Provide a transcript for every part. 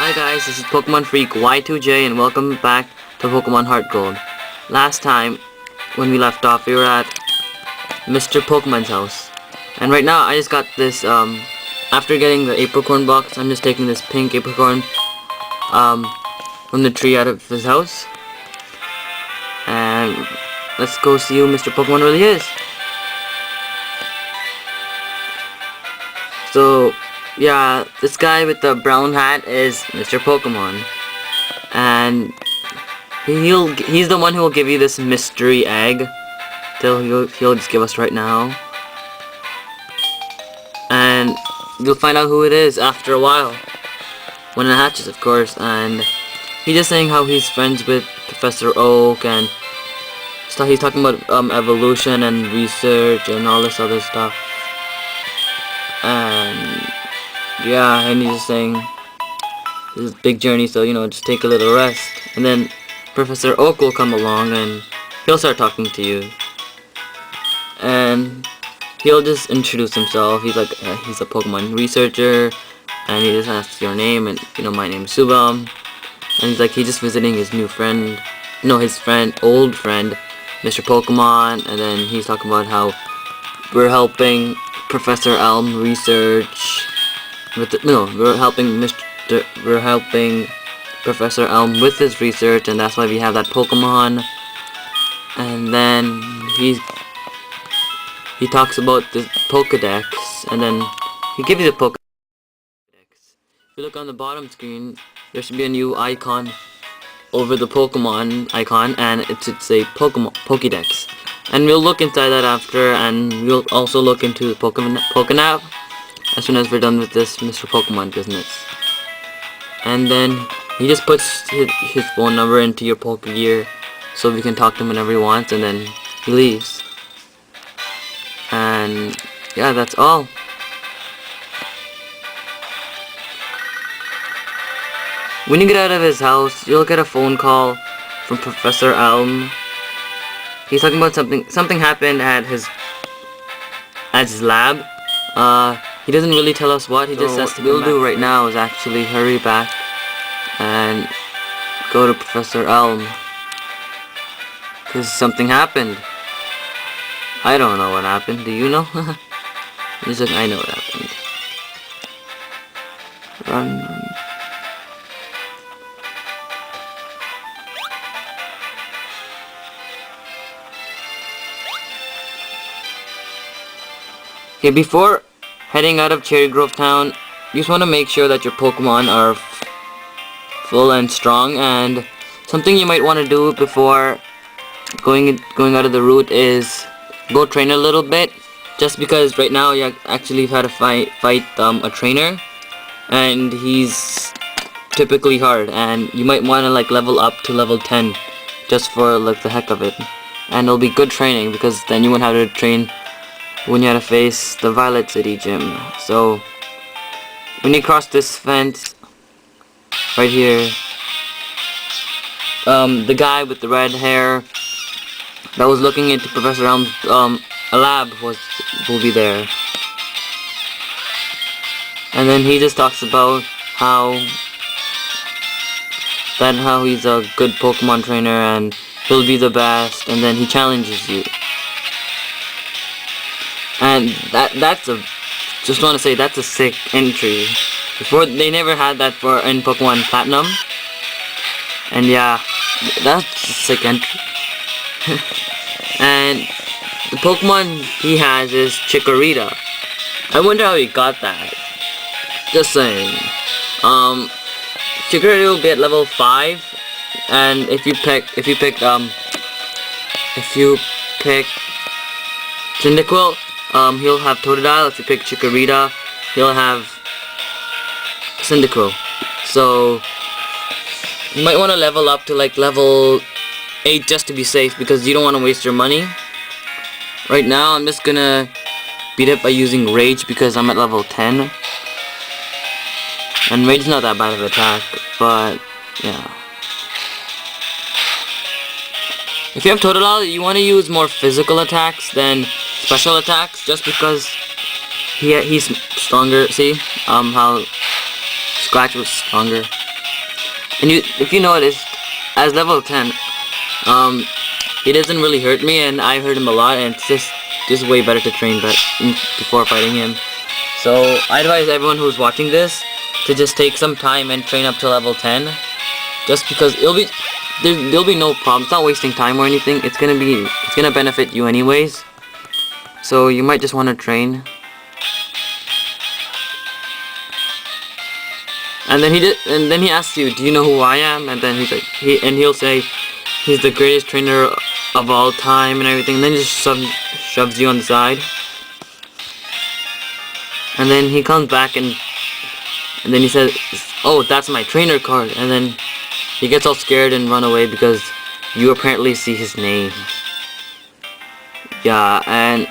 Hi guys, this is Pokemon Freak Y2J and welcome back to Pokemon Heart Gold. Last time, when we left off, we were at Mr. Pokemon's house. And right now, I just got this, after getting the apricorn box, I'm just taking this pink apricorn, from the tree out of his house. And let's go see who Mr. Pokemon really is. So, yeah, this guy with the brown hat is Mr. Pokemon. And he's the one who will give you this mystery egg. He'll just give us right now. And you'll find out who it is after a while. When it hatches, of course. And he's just saying how he's friends with Professor Oak and stuff. He's talking about evolution and research and all this other stuff. And yeah, and he's just saying this is a big journey, so just take a little rest. And then Professor Oak will come along and he'll start talking to you. And he'll just introduce himself. He's like, he's a Pokemon researcher, and he just asks your name, and my name is Subam. And he's like, he's just visiting his new friend, his old friend, Mr. Pokemon. And then he's talking about how we're helping Professor Elm research with we're helping Professor Elm with his research, and that's why we have that Pokemon. And then he talks about the Pokedex, and then he gives you the Pokedex. If you look on the bottom screen, there should be a new icon over the Pokemon icon, and it should say Pokedex. And we'll look inside that after, and we'll also look into the Pokénap as soon as we're done with this Mr. Pokemon business. And then he just puts his phone number into your Pokegear so we can talk to him whenever he wants, and then he leaves. And yeah, that's all. When you get out of his house, you'll get a phone call from Professor Elm. He's talking about something happened at his lab. He doesn't really tell us what. He just says what we'll do right now is actually hurry back and go to Professor Elm, because something happened. I don't know what happened. Do you know? He's like, I know what happened. Run. Okay, before heading out of Cherry Grove Town, you just want to make sure that your Pokemon are full and strong. And something you might want to do before going out of the route is go train a little bit. Just because right now you actually had to fight a trainer, and he's typically hard, and you might want to level up to level 10 just for the heck of it. And it'll be good training, because then you won't have to train when you had to face the Violet City gym. So when you cross this fence right here, the guy with the red hair that was looking into Professor Elm's lab will be there. And then he just talks about how he's a good Pokemon trainer and he'll be the best, and then he challenges you. And that's a sick entry. Before, they never had that in Pokemon Platinum. And yeah, that's a sick entry. And the Pokemon he has is Chikorita. I wonder how he got that. Just saying. Chikorita will be at level 5, and if you pick Cyndaquil, he'll have Totodile. If you pick Chikorita, he'll have Cyndaquil. So you might want to level up to level 8 just to be safe, because you don't want to waste your money. Right now I'm just gonna beat it by using Rage, because I'm at level 10. And Rage is not that bad of an attack, but yeah. If you have Totodile, you want to use more physical attacks than special attacks, just because he's stronger. See how Scratch was stronger. And if you notice, as level 10, he doesn't really hurt me, and I hurt him a lot, and it's just way better to train before fighting him. So I advise everyone who's watching this to just take some time and train up to level 10, just because there'll be no problem. It's not wasting time or anything. It's gonna benefit you anyways. So you might just want to train. And then he asks you, do you know who I am? And then he'll say he's the greatest trainer of all time and everything. And then he just shoves you on the side. And then he comes back and then he says, oh, that's my trainer card. And then he gets all scared and run away because you apparently see his name. Yeah, and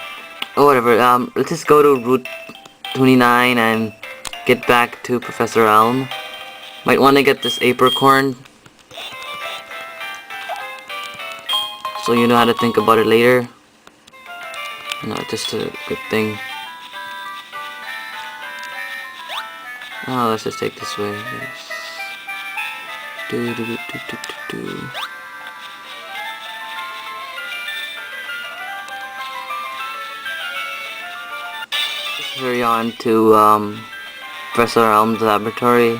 whatever. Let's just go to Route 29 and get back to Professor Elm. Might want to get this apricorn, so you know how to think about it later. Not just a good thing. Oh, let's just take this way. Yes. Let's hurry on to Professor Elm's laboratory,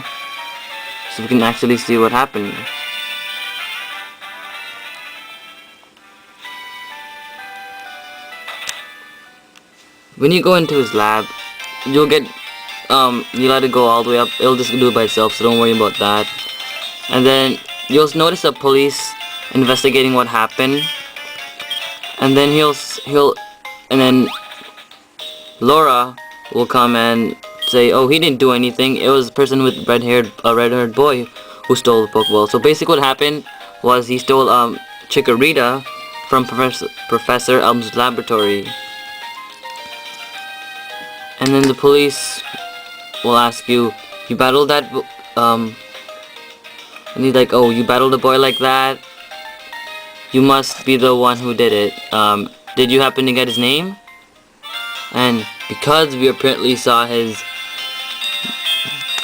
so we can actually see what happened. When you go into his lab, you'll let it go all the way up. It'll just do it by itself, so don't worry about that. And then you'll notice the police investigating what happened, and then and then Laura will come and say, oh, he didn't do anything. It was a person with a red-haired boy who stole the Pokeball. So basically what happened was he stole Chikorita from Professor Elm's laboratory. And then the police will ask you, you battled that and he's like, oh, you battled a boy like that? You must be the one who did it. Did you happen to get his name? And because we apparently saw his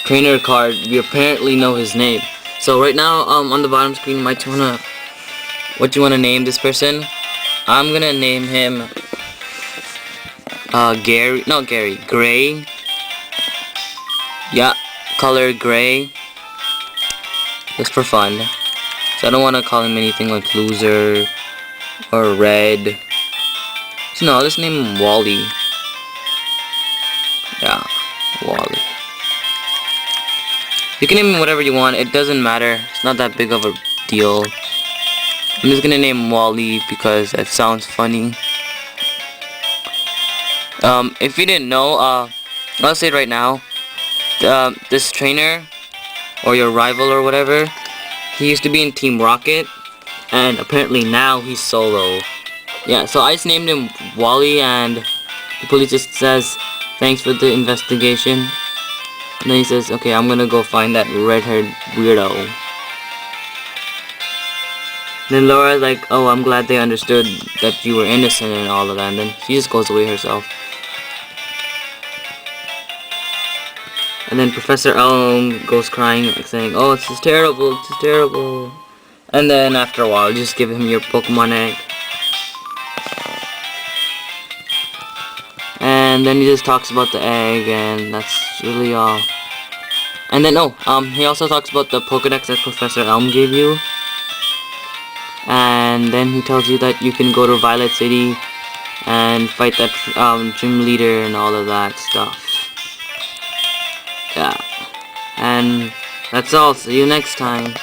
trainer card, we apparently know his name. So right now, on the bottom screen, what you wanna name this person? I'm gonna name him Gray. Yeah, color gray. Just for fun. So I don't wanna call him anything like loser or red. So no, let's name him Wally. Yeah, Wally. You can name him whatever you want, it doesn't matter. It's not that big of a deal. I'm just gonna name him Wally because that sounds funny. If you didn't know, I'll say it right now. This trainer, or your rival or whatever, he used to be in Team Rocket, and apparently now he's solo. Yeah, so I just named him Wally, and the police just says, thanks for the investigation. And then he says, okay, I'm gonna go find that red-haired weirdo. Then Laura's like, oh, I'm glad they understood that you were innocent and all of that. And then she just goes away herself. And then Professor Elm goes crying, like saying, oh, this is terrible, this is terrible. And then after a while, just give him your Pokemon egg. And then he just talks about the egg, and that's really all. And then, he also talks about the Pokedex that Professor Elm gave you. And then he tells you that you can go to Violet City and fight that gym leader and all of that stuff. Yeah. And that's all. See you next time.